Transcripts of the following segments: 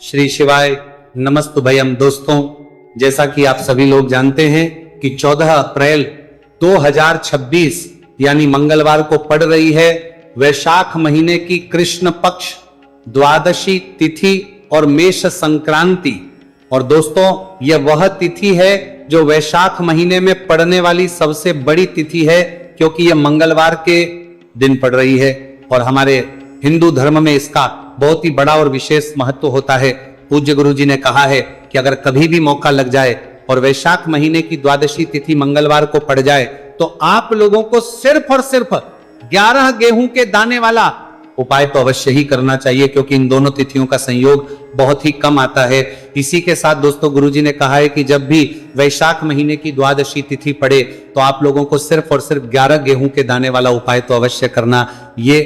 श्री शिवाय नमस्तुभयम। दोस्तों, जैसा कि आप सभी लोग जानते हैं कि 14 अप्रैल 2026 यानी मंगलवार को पड़ रही है वैशाख महीने की कृष्ण पक्ष द्वादशी तिथि और मेष संक्रांति। और दोस्तों, यह वह तिथि है जो वैशाख महीने में पड़ने वाली सबसे बड़ी तिथि है, क्योंकि यह मंगलवार के दिन पड़ रही है और हमारे हिंदू धर्म में इसका बहुत ही बड़ा और विशेष महत्व होता है। पूज्य गुरु जी ने कहा है कि अगर कभी भी मौका लग जाए और वैशाख महीने की द्वादशी तिथि मंगलवार को पड़ जाए तो आप लोगों को सिर्फ और सिर्फ 11 गेहूं के दाने वाला उपाय तो अवश्य ही करना चाहिए, क्योंकि इन दोनों तिथियों का संयोग बहुत ही कम आता है। इसी के साथ दोस्तों, गुरुजी ने कहा है कि जब भी वैशाख महीने की द्वादशी तिथि पड़े तो आप लोगों को सिर्फ और सिर्फ 11 गेहूं के दाने वाला उपाय तो अवश्य करना। ये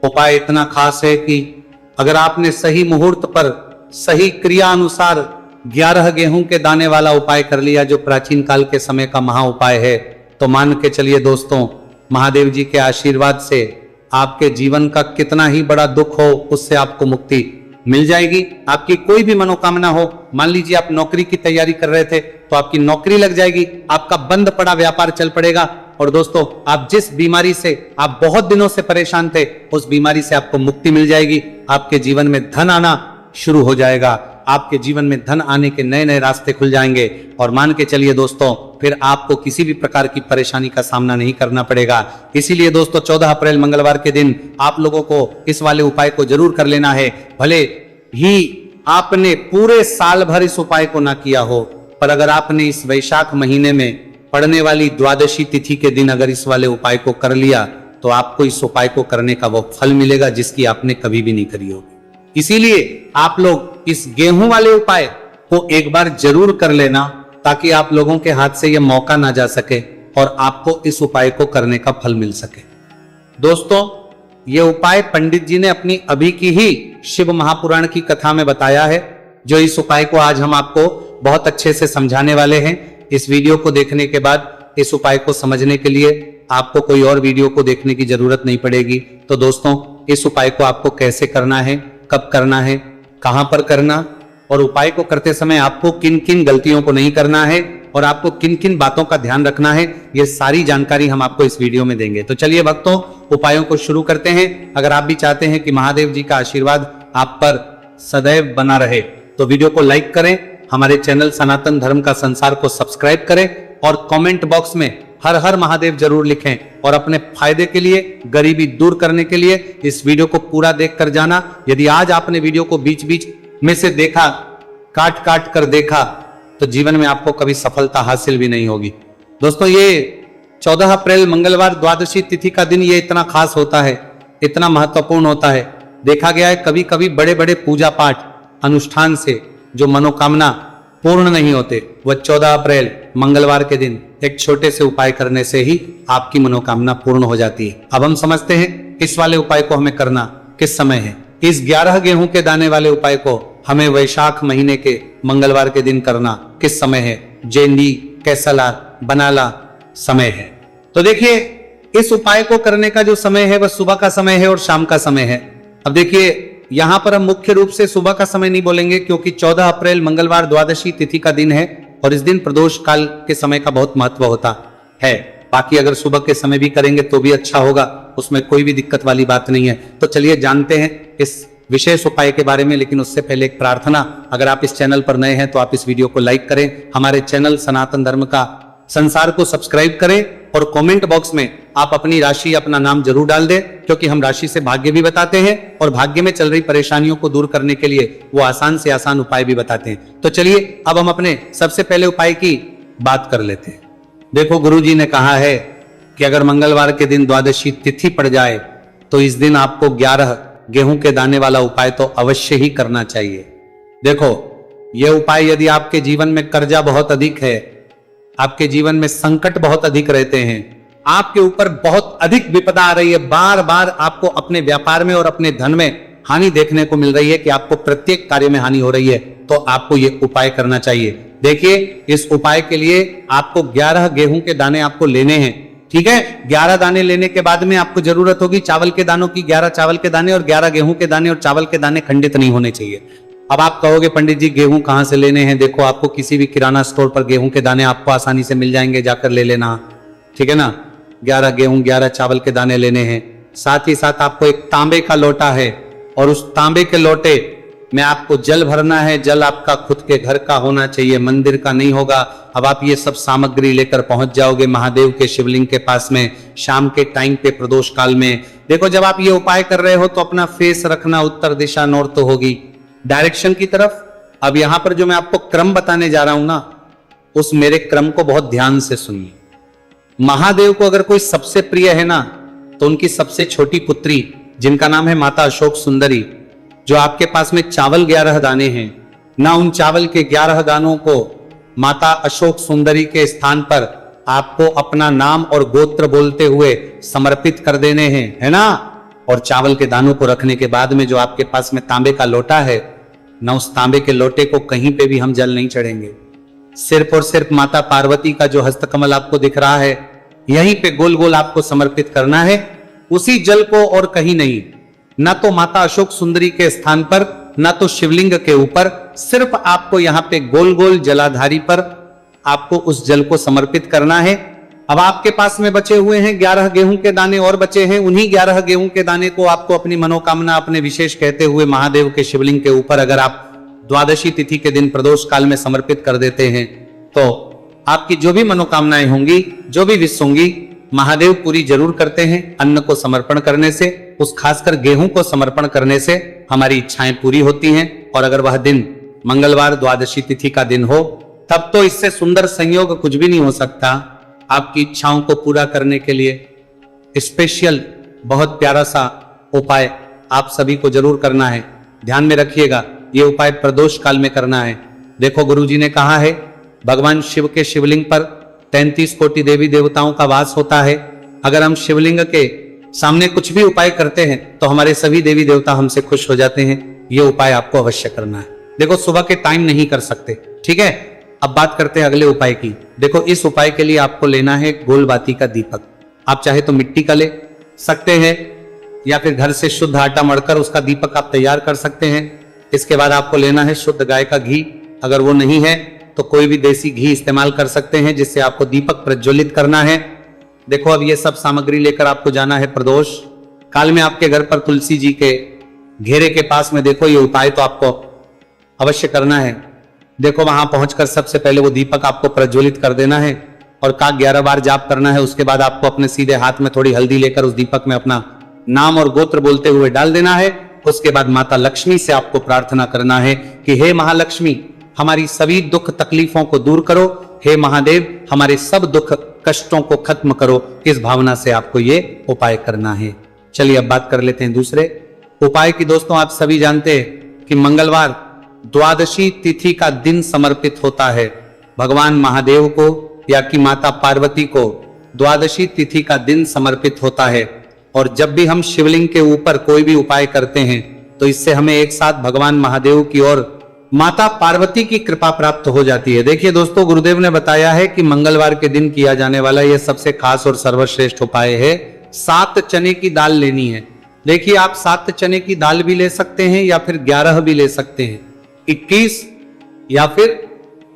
उपाय इतना खास है कि अगर आपने सही मुहूर्त पर सही क्रिया अनुसार 11 गेहूं के दाने वाला उपाय कर लिया, जो प्राचीन काल के समय का महा उपाय है, तो मान के चलिए दोस्तों, महादेव जी के आशीर्वाद से आपके जीवन का कितना ही बड़ा दुख हो उससे आपको मुक्ति मिल जाएगी। आपकी कोई भी मनोकामना हो, मान लीजिए आप नौकरी की तैयारी कर रहे थे तो आपकी नौकरी लग जाएगी, आपका बंद पड़ा व्यापार चल पड़ेगा। और दोस्तों, आप जिस बीमारी से आप बहुत दिनों से परेशान थे उस बीमारी से आपको मुक्ति मिल जाएगी। आपके जीवन में धन आना शुरू हो जाएगा, आपके जीवन में धन आने के नए नए रास्ते खुल जाएंगे। और मान के चलिए दोस्तों, फिर आपको किसी भी प्रकार की परेशानी का सामना नहीं करना पड़ेगा। इसीलिए दोस्तों, 14 अप्रैल मंगलवार के दिन आप लोगों को इस वाले उपाय को जरूर कर लेना है। भले ही आपने पूरे साल भर इस उपाय को ना किया हो, पर अगर आपने इस वैशाख महीने में पड़ने वाली द्वादशी तिथि के दिन अगर इस वाले उपाय को कर लिया तो आपको इस उपाय को करने का वो फल मिलेगा जिसकी आपने कभी भी नहीं करी होगी। इसीलिए आप लोग इस गेहूं वाले उपाय को एक बार जरूर कर लेना, ताकि आप लोगों के हाथ से यह मौका ना जा सके और आपको इस उपाय को करने का फल मिल सके। दोस्तों, यह उपाय पंडित जी ने अपनी अभी की ही शिव महापुराण की कथा में बताया है, जो इस उपाय को आज हम आपको बहुत अच्छे से समझाने वाले हैं। इस वीडियो को देखने के बाद इस उपाय को समझने के लिए आपको कोई और वीडियो को देखने की जरूरत नहीं पड़ेगी। तो दोस्तों, इस उपाय को आपको कैसे करना है, कब करना है, कहां पर करना, और उपाय को करते समय आपको किन किन गलतियों को नहीं करना है और आपको किन किन बातों का ध्यान रखना है, ये सारी जानकारी हम आपको इस वीडियो में देंगे। तो चलिए भक्तों, उपायों को शुरू करते हैं। अगर आप भी चाहते हैं कि महादेव जी का आशीर्वाद आप पर सदैव बना रहे तो वीडियो को लाइक करें, हमारे चैनल सनातन धर्म का संसार को सब्सक्राइब करें और कमेंट बॉक्स में हर हर महादेव जरूर लिखें। और अपने फायदे के लिए, गरीबी दूर करने के लिए इस वीडियो को पूरा देख कर जाना। यदि आज आपने वीडियो को बीच बीच में से देखा, काट काट कर देखा, तो जीवन में आपको कभी सफलता हासिल भी नहीं होगी। दोस्तों, ये 14 अप्रैल मंगलवार द्वादशी तिथि का दिन ये इतना खास होता है, इतना महत्वपूर्ण होता है। देखा गया है कभी कभी बड़े बड़े पूजा पाठ अनुष्ठान से जो मनोकामना पूर्ण नहीं होते, वह 14 अप्रैल मंगलवार के दिन एक छोटे से उपाय करने से ही आपकी मनोकामना पूर्ण हो जाती है। अब हम समझते हैं इस वाले उपाय को हमें करना किस समय है। इस 11 गेहूं के दाने वाले उपाय को हमें वैशाख महीने के मंगलवार के दिन करना किस समय है। जेंडी, कैसला, बनाला समय है। तो देखिए, इस उपाय को करने का जो समय है वह सुबह का समय है और शाम का समय है। अब देखिए, यहां पर हम मुख्य रूप से सुबह का समय नहीं बोलेंगे, क्योंकि 14 अप्रैल मंगलवार द्वादशी तिथि का दिन है और इस दिन प्रदोष काल के समय का बहुत महत्व होता है। बाकी अगर सुबह के समय भी करेंगे तो भी अच्छा होगा, उसमें कोई भी दिक्कत वाली बात नहीं है। तो चलिए जानते हैं इस विशेष उपाय के बारे में। लेकिन उससे पहले एक प्रार्थना, अगर आप इस चैनल पर नए हैं तो आप इस वीडियो को लाइक करें, हमारे चैनल सनातन धर्म का संसार को सब्सक्राइब करें और कमेंट बॉक्स में आप अपनी राशि, अपना नाम जरूर डाल दें, क्योंकि हम राशि से भाग्य भी बताते हैं और भाग्य में चल रही परेशानियों को दूर करने के लिए वो आसान से आसान उपाय भी बताते हैं। तो चलिए अब हम अपने सबसे पहले उपाय की बात कर लेते हैं। देखो, गुरुजी ने कहा है कि अगर मंगलवार के दिन द्वादशी तिथि पड़ जाए तो इस दिन आपको 11 गेहूं के दाने वाला उपाय तो अवश्य ही करना चाहिए। देखो, यह उपाय यदि आपके जीवन में कर्जा बहुत अधिक है, आपके जीवन में संकट बहुत अधिक रहते हैं, आपके ऊपर बहुत अधिक विपदा आ रही है, बार बार आपको अपने व्यापार में और अपने धन में हानि देखने को मिल रही है कि आपको प्रत्येक कार्य में हानि हो रही है, तो आपको यह उपाय करना चाहिए। देखिए, इस उपाय के लिए आपको 11 गेहूं के दाने आपको लेने हैं। ठीक है, 11 दाने लेने के बाद में आपको जरूरत होगी चावल के दानों की। 11 चावल के दाने और 11 गेहूं के दाने और चावल के दाने खंडित नहीं होने चाहिए। अब आप कहोगे पंडित जी गेहूं कहां से लेने हैं? देखो आपको किसी भी किराना स्टोर पर गेहूं के दाने आपको आसानी से मिल जाएंगे, जाकर ले लेना, ठीक है ना। 11 गेहूं 11 चावल के दाने लेने हैं। साथ ही साथ आपको एक तांबे का लोटा है और उस तांबे के लोटे में आपको जल भरना है। जल आपका खुद के घर का होना चाहिए, मंदिर का नहीं होगा। अब आप ये सब सामग्री लेकर पहुंच जाओगे महादेव के शिवलिंग के पास में शाम के टाइम पे प्रदोष काल में। देखो जब आप ये उपाय कर रहे हो तो अपना फेस रखना उत्तर दिशा नॉर्थ होगी, डायरेक्शन की तरफ। अब यहां पर जो मैं आपको क्रम बताने जा रहा हूं ना, उस मेरे क्रम को बहुत ध्यान से सुनिए। महादेव को अगर कोई सबसे प्रिय है ना, तो उनकी सबसे छोटी पुत्री जिनका नाम है माता अशोक सुंदरी, जो आपके पास में चावल 11 दाने हैं ना, उन चावल के 11 दानों को माता अशोक सुंदरी के स्थान पर आपको अपना नाम और गोत्र बोलते हुए समर्पित कर देने हैं, है ना। और चावल के दानों को रखने के बाद में जो आपके पास में तांबे का लोटा है ना, उस तांबे के लोटे को कहीं पे भी हम जल नहीं चढ़ेंगे। सिर्फ और सिर्फ माता पार्वती का जो हस्तकमल आपको दिख रहा है, यहीं पे गोल गोल आपको समर्पित करना है, उसी जल को, और कहीं नहीं। ना तो माता अशोक सुंदरी के स्थान पर, ना तो शिवलिंग के ऊपर, सिर्फ आपको यहां पे गोल गोल जलाधारी पर आपको उस जल को समर्पित करना है। अब आपके पास में बचे हुए हैं 11 गेहूं के दाने और बचे हैं। उन्हीं 11 गेहूं के दाने को आपको अपनी मनोकामना, अपने विशेष कहते हुए महादेव के शिवलिंग के ऊपर अगर आप द्वादशी तिथि के दिन प्रदोष काल में समर्पित कर देते हैं, तो आपकी जो भी मनोकामनाएं होंगी, जो भी विश होंगी, महादेव पूरी जरूर करते हैं। अन्न को समर्पण करने से, उस खासकर गेहूं को समर्पण करने से हमारी इच्छाएं पूरी होती हैं। और अगर वह दिन मंगलवार द्वादशी तिथि का दिन हो, तब तो इससे सुंदर संयोग कुछ भी नहीं हो सकता। आपकी इच्छाओं को पूरा करने के लिए स्पेशल बहुत प्यारा सा उपाय आप सभी को जरूर करना है। ध्यान में रखिएगा, ये उपाय प्रदोष काल में करना है। देखो गुरुजी ने कहा है, भगवान शिव के शिवलिंग पर 33 कोटि देवी देवताओं का वास होता है। अगर हम शिवलिंग के सामने कुछ भी उपाय करते हैं तो हमारे सभी देवी देवता हमसे खुश हो जाते हैं। ये उपाय आपको अवश्य करना है। देखो सुबह के टाइम नहीं कर सकते, ठीक है। अब बात करते हैं अगले उपाय की। देखो इस उपाय के लिए आपको लेना है गोल बाती का दीपक। आप चाहे तो मिट्टी का ले सकते हैं या फिर घर से शुद्ध आटा मढ़कर उसका दीपक आप तैयार कर सकते हैं। इसके बाद आपको लेना है शुद्ध गाय का घी। अगर वो नहीं है तो कोई भी देसी घी इस्तेमाल कर सकते हैं, जिससे आपको दीपक प्रज्वलित करना है। देखो अब ये सब सामग्री लेकर आपको जाना है प्रदोष काल में आपके घर पर तुलसी जी के घेरे के पास में। देखो ये उपाय तो आपको अवश्य करना है। देखो वहां पहुंचकर सबसे पहले वो दीपक आपको प्रज्वलित कर देना है और का 11 बार जाप करना है। उसके बाद आपको अपने सीधे हाथ में थोड़ी हल्दी लेकर उस दीपक में अपना नाम और गोत्र बोलते हुए डाल देना है। उसके बाद माता लक्ष्मी से आपको प्रार्थना करना है कि हे महालक्ष्मी, हमारी सभी दुख तकलीफों को दूर करो। हे महादेव, हमारे सब दुख कष्टों को खत्म करो। इस भावना से आपको ये उपाय करना है। चलिए अब बात कर लेते हैं दूसरे उपाय की। दोस्तों आप सभी जानते हैं कि मंगलवार द्वादशी तिथि का दिन समर्पित होता है भगवान महादेव को, या कि माता पार्वती को द्वादशी तिथि का दिन समर्पित होता है। और जब भी हम शिवलिंग के ऊपर कोई भी उपाय करते हैं तो इससे हमें एक साथ भगवान महादेव की और माता पार्वती की कृपा प्राप्त हो जाती है। देखिए दोस्तों, गुरुदेव ने बताया है कि मंगलवार के दिन किया जाने वाला यह सबसे खास और सर्वश्रेष्ठ उपाय है। 7 चने की दाल लेनी है। देखिए आप 7 चने की दाल भी ले सकते हैं या फिर 11 भी ले सकते हैं, 21 या फिर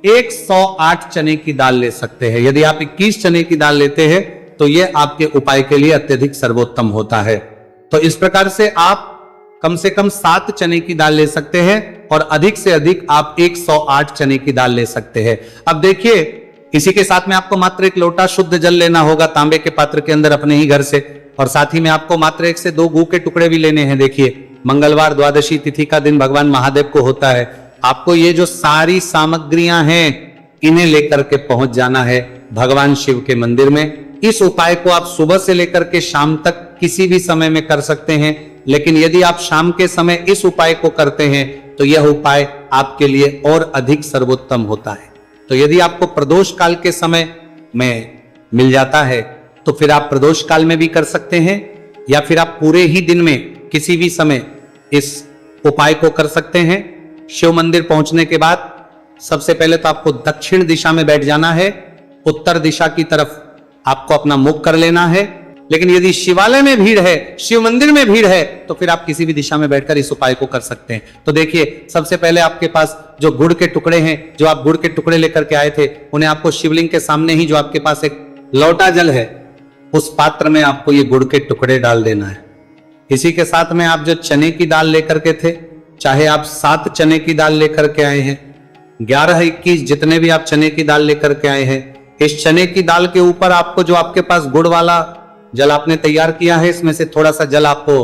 108 चने की दाल ले सकते हैं। यदि आप 21 चने की दाल लेते हैं तो यह आपके उपाय के लिए अत्यधिक सर्वोत्तम होता है। तो इस प्रकार से आप कम से कम 7 चने की दाल ले सकते हैं और अधिक से अधिक आप 108 चने की दाल ले सकते हैं। अब देखिए इसी के साथ में आपको मात्र 1 लोटा शुद्ध जल लेना होगा तांबे के पात्र के अंदर अपने ही घर से, और साथ ही में आपको मात्र 1 से 2 गू के टुकड़े भी लेने हैं। देखिए मंगलवार द्वादशी तिथि का दिन भगवान महादेव को होता है। आपको ये जो सारी सामग्रियां हैं इन्हें लेकर के पहुंच जाना है भगवान शिव के मंदिर में। इस उपाय को आप सुबह से लेकर के शाम तक किसी भी समय में कर सकते हैं, लेकिन यदि आप शाम के समय इस उपाय को करते हैं तो यह उपाय आपके लिए और अधिक सर्वोत्तम होता है। तो यदि आपको प्रदोष काल के समय में मिल जाता है तो फिर आप प्रदोष काल में भी कर सकते हैं, या फिर आप पूरे ही दिन में किसी भी समय इस उपाय को कर सकते हैं। शिव मंदिर पहुंचने के बाद सबसे पहले तो आपको दक्षिण दिशा में बैठ जाना है। उत्तर दिशा की तरफ आपको अपना मुख कर लेना है लेकिन यदि शिवालय में भीड़ है, शिव मंदिर में भीड़ है, तो फिर आप किसी भी दिशा में बैठकर इस उपाय को कर सकते हैं। तो देखिए, सबसे पहले आपके पास जो गुड़ के टुकड़े हैं, जो आप गुड़ के टुकड़े लेकर के आए थे, उन्हें आपको शिवलिंग के सामने ही जो आपके पास एक लोटा जल है, उस पात्र में आपको ये गुड़ के टुकड़े डाल देना है। इसी के साथ में आप जो चने की दाल लेकर के थे, चाहे आप 7 चने की दाल लेकर के आए हैं, 11, 21 जितने भी आप चने की दाल लेकर के आए हैं, इस चने की दाल के ऊपर आपको जो आपके पास गुड़ वाला जल आपने तैयार किया है, इसमें से थोड़ा सा जल आपको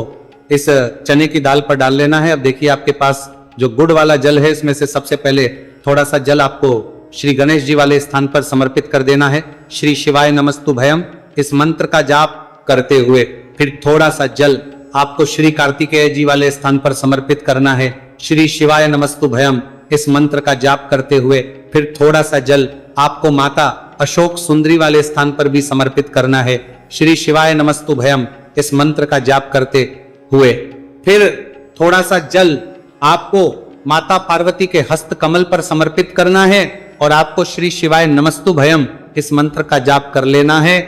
इस चने की दाल पर डाल लेना है। अब देखिए, आपके पास जो गुड़ वाला जल है, इसमें से सबसे पहले थोड़ा सा जल आपको श्री गणेश जी वाले स्थान पर समर्पित कर देना है। श्री शिवाय नमस्तुभयम इस मंत्र का जाप करते हुए फिर थोड़ा सा जल आपको श्री कार्तिकेय जी वाले स्थान पर समर्पित करना है। श्री शिवाय नमस्तुभयम इस मंत्र का जाप करते हुए फिर थोड़ा सा जल आपको माता अशोक सुंदरी वाले स्थान पर भी समर्पित करना है। श्री शिवाय नमस्तुभयम इस मंत्र का जाप करते हुए फिर थोड़ा सा जल आपको माता पार्वती के हस्त कमल पर समर्पित करना है और आपको श्री शिवाय नमस्तुभयम इस मंत्र का जाप कर लेना है।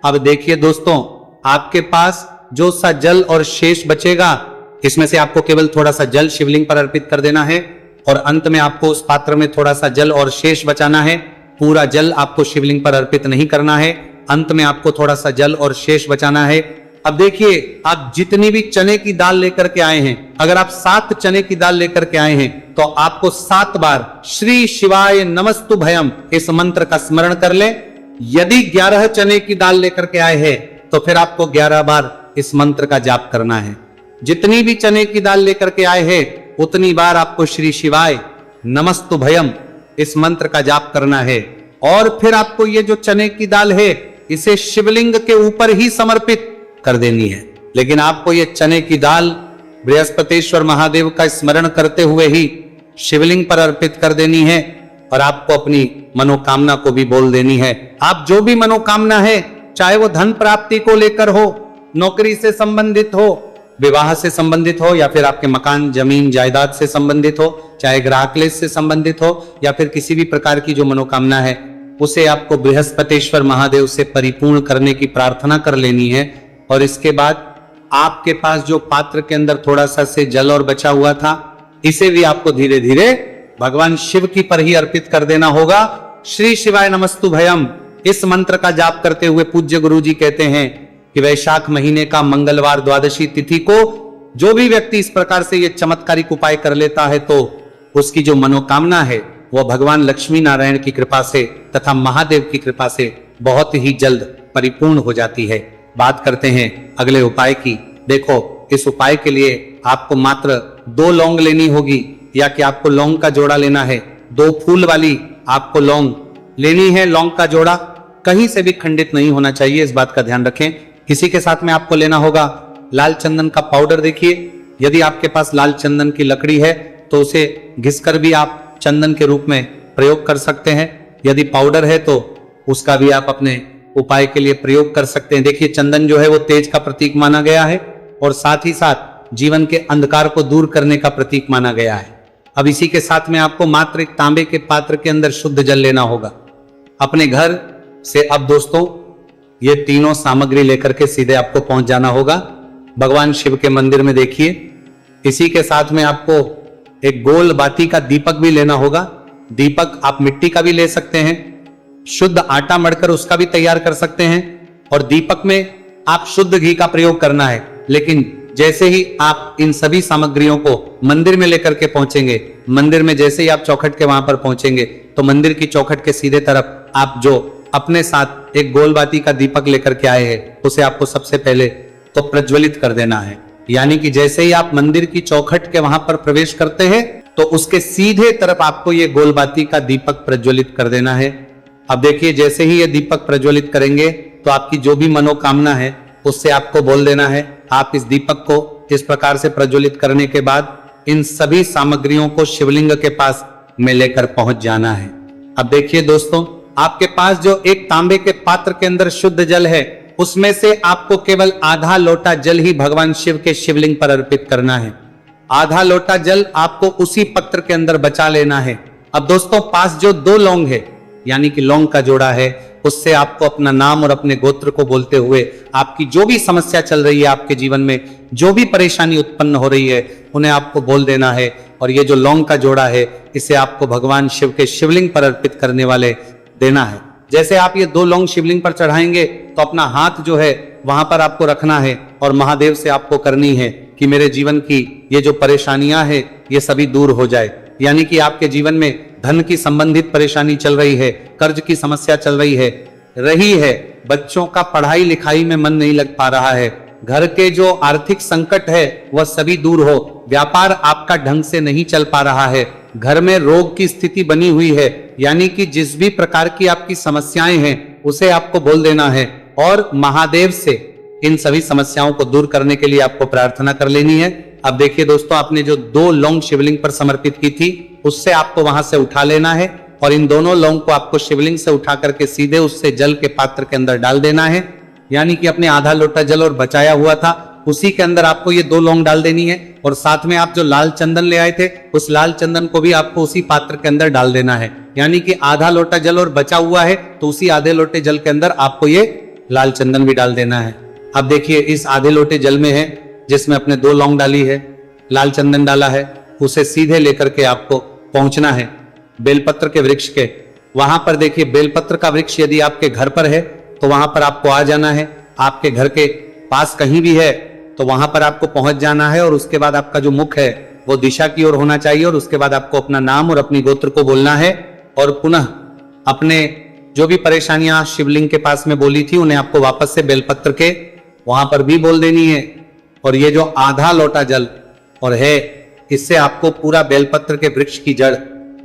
अब देखिए दोस्तों, आपके पास जो सा जल और शेष बचेगा, इसमें से आपको केवल थोड़ा सा जल शिवलिंग पर अर्पित कर देना है और अंत में आपको उस पात्र में थोड़ा सा जल और शेष बचाना है। पूरा जल आपको शिवलिंग पर अर्पित नहीं करना है, अंत में आपको थोड़ा सा जल और शेष बचाना है। अब देखिए, आप जितनी भी चने की दाल लेकर के आए हैं, अगर आप 7 चने की दाल लेकर के आए हैं, तो आपको 7 बार श्री शिवाय नमस्तुभयम इस मंत्र का स्मरण कर ले। यदि 11 चने की दाल लेकर के आए हैं, तो फिर आपको 11 बार इस मंत्र का जाप करना है। जितनी भी चने की दाल लेकर के आए हैं, उतनी बार आपको श्री शिवाय नमस्तुभयम इस मंत्र का जाप करना है। और फिर आपको ये जो चने की दाल है, इसे शिवलिंग के ऊपर ही समर्पित कर देनी है। लेकिन आपको ये चने की दाल बृहस्पतिश्वर महादेव का स्मरण करते हुए ही शिवलिंग पर अर्पित कर देनी है और आपको अपनी मनोकामना को भी बोल देनी है। आप जो भी मनोकामना है, चाहे वो धन प्राप्ति को लेकर हो, नौकरी से संबंधित हो, विवाह से संबंधित हो, या फिर आपके मकान जमीन जायदाद से संबंधित हो, चाहे ग्राहक क्लेश से संबंधित हो, या फिर किसी भी प्रकार की जो मनोकामना है, उसे आपको बृहस्पतिश्वर महादेव से परिपूर्ण करने की प्रार्थना कर लेनी है। और इसके बाद आपके पास जो पात्र के अंदर थोड़ा सा से जल और बचा हुआ था, इसे भी आपको धीरे धीरे भगवान शिव की पर ही अर्पित कर देना होगा। श्री शिवाय नमस्तुभयम इस मंत्र का जाप करते हुए पूज्य गुरु जी कहते हैं कि वैशाख महीने का मंगलवार द्वादशी तिथि को जो भी व्यक्ति इस प्रकार से ये चमत्कारिक उपाय कर लेता है, तो उसकी जो मनोकामना है वह भगवान लक्ष्मी नारायण की कृपा से तथा महादेव की कृपा से बहुत ही जल्द परिपूर्ण हो जाती है। बात करते हैं अगले उपाय की। देखो, इस उपाय के लिए आपको मात्र 2 लौंग लेनी होगी, या कि आपको लौंग का जोड़ा लेना है। 2 फूल वाली आपको लौंग लेनी है। लौंग का जोड़ा कहीं से भी खंडित नहीं होना चाहिए, इस बात का ध्यान रखें। इसी के साथ में आपको लेना होगा लाल चंदन का पाउडर। देखिए, यदि आपके पास लाल चंदन की लकड़ी है तो उसे घिसकर भी आप चंदन के रूप में प्रयोग कर सकते हैं। यदि पाउडर है तो उसका भी आप अपने उपाय के लिए प्रयोग कर सकते हैं। देखिए, चंदन जो है वो तेज का प्रतीक माना गया है और साथ ही साथ जीवन के अंधकार को दूर करने का प्रतीक माना गया है। अब इसी के साथ में आपको मात्र एक तांबे के पात्र के अंदर शुद्ध जल लेना होगा अपने घर से। अब दोस्तों, ये तीनों सामग्री लेकर के सीधे आपको पहुंच जाना होगा भगवान शिव के मंदिर में। देखिए, इसी के साथ में आपको एक गोल बाती का दीपक भी लेना होगा। दीपक आप मिट्टी का भी ले सकते हैं, शुद्ध आटा मढ़कर उसका भी तैयार कर सकते हैं, और दीपक में आप शुद्ध घी का प्रयोग करना है। लेकिन जैसे ही आप इन सभी सामग्रियों को मंदिर में लेकर के पहुंचेंगे, मंदिर में जैसे ही आप चौखट के वहां पर पहुंचेंगे, तो मंदिर की चौखट के सीधे तरफ आप जो अपने साथ एक गोलबाती का दीपक लेकर के आए हैं, उसे आपको सबसे पहले तो प्रज्वलित कर देना है। यानी कि जैसे ही आप मंदिर की चौखट के वहां पर प्रवेश करते हैं, तो उसके सीधे तरफ आपको ये गोलबाती का दीपक प्रज्वलित कर देना है। अब देखिए, जैसे ही ये दीपक प्रज्वलित करेंगे, तो आपकी जो भी मनोकामना है उससे आपको बोल देना है। आप इस दीपक को इस प्रकार से प्रज्वलित करने के बाद इन सभी सामग्रियों को शिवलिंग के पास में लेकर पहुंच जाना है। अब देखिए दोस्तों, आपके पास जो एक तांबे के पात्र के अंदर शुद्ध जल है, उसमें से आपको केवल आधा लोटा जल ही भगवान शिव के शिवलिंग पर अर्पित करना है। आधा लोटा जल आपको उसी पत्र के अंदर बचा लेना है। अब दोस्तों, पास जो 2 लौंग है, यानी कि लौंग का जोड़ा है, उससे आपको अपना नाम और अपने गोत्र को बोलते हुए आपकी जो भी समस्या चल रही है आपके जीवन में, जो भी परेशानी उत्पन्न हो रही है, उन्हें आपको बोल देना है। और ये जो लौंग का जोड़ा है, इसे आपको भगवान शिव के शिवलिंग पर अर्पित करने वाले देना है। जैसे आप ये 2 लौंग शिवलिंग पर चढ़ाएंगे तो अपना हाथ जो है वहां पर आपको रखना है और महादेव से आपको करनी है कि मेरे जीवन की ये जो परेशानियां हैं ये सभी दूर हो जाए। यानी कि आपके जीवन में धन की संबंधित परेशानी चल रही है, कर्ज की समस्या चल रही है, बच्चों का पढ़ाई लिखाई में मन नहीं लग पा रहा है, घर के जो आर्थिक संकट है वह सभी दूर हो, व्यापार आपका ढंग से नहीं चल पा रहा है, घर में रोग की स्थिति बनी हुई है, यानी कि जिस भी प्रकार की आपकी समस्याएं हैं उसे आपको बोल देना है और महादेव से इन सभी समस्याओं को दूर करने के लिए आपको प्रार्थना कर लेनी है। अब देखिए दोस्तों, आपने जो 2 लौंग शिवलिंग पर समर्पित की थी उससे आपको वहां से उठा लेना है और इन दोनों लौंग को आपको शिवलिंग से उठा करके सीधे उससे जल के पात्र के अंदर डाल देना है। यानी कि अपने आधा लोटा जल और बचाया हुआ था उसी के अंदर आपको ये 2 लौंग डाल देनी है और साथ में आप जो लाल चंदन ले आए थे उस लाल चंदन को भी आपको उसी पात्र के अंदर डाल देना है। यानी कि आधा लोटा जल और बचा हुआ है तो उसी आधे लोटे जल के अंदर आपको ये लाल चंदन भी डाल देना है। अब देखिए, इस आधे लोटे जल में है जिसमें अपने 2 लौंग डाली है, लाल चंदन डाला है, उसे सीधे लेकर के आपको पहुंचना है बेलपत्र के वृक्ष के। वहां पर देखिए, बेलपत्र का वृक्ष यदि आपके घर पर है तो वहां पर आपको आ जाना है। आपके घर के पास कहीं भी है तो वहां पर आपको पहुंच जाना है और उसके बाद आपका जो मुख है वो दिशा की ओर होना चाहिए और उसके बाद आपको अपना नाम और अपनी गोत्र को बोलना है और पुनः अपने जो भी परेशानियां शिवलिंग के पास में बोली थी उन्हें आपको वापस से बेलपत्र के वहां पर भी बोल देनी है। और ये जो आधा लोटा जल और है, इससे आपको पूरा बेलपत्र के वृक्ष की जड़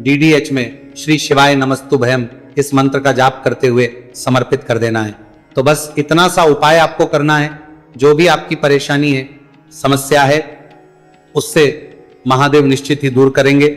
DDH में श्री शिवाय नमस्तुभयम इस मंत्र का जाप करते हुए समर्पित कर देना है। तो बस इतना सा उपाय आपको करना है। जो भी आपकी परेशानी है, समस्या है, उससे महादेव निश्चित ही दूर करेंगे।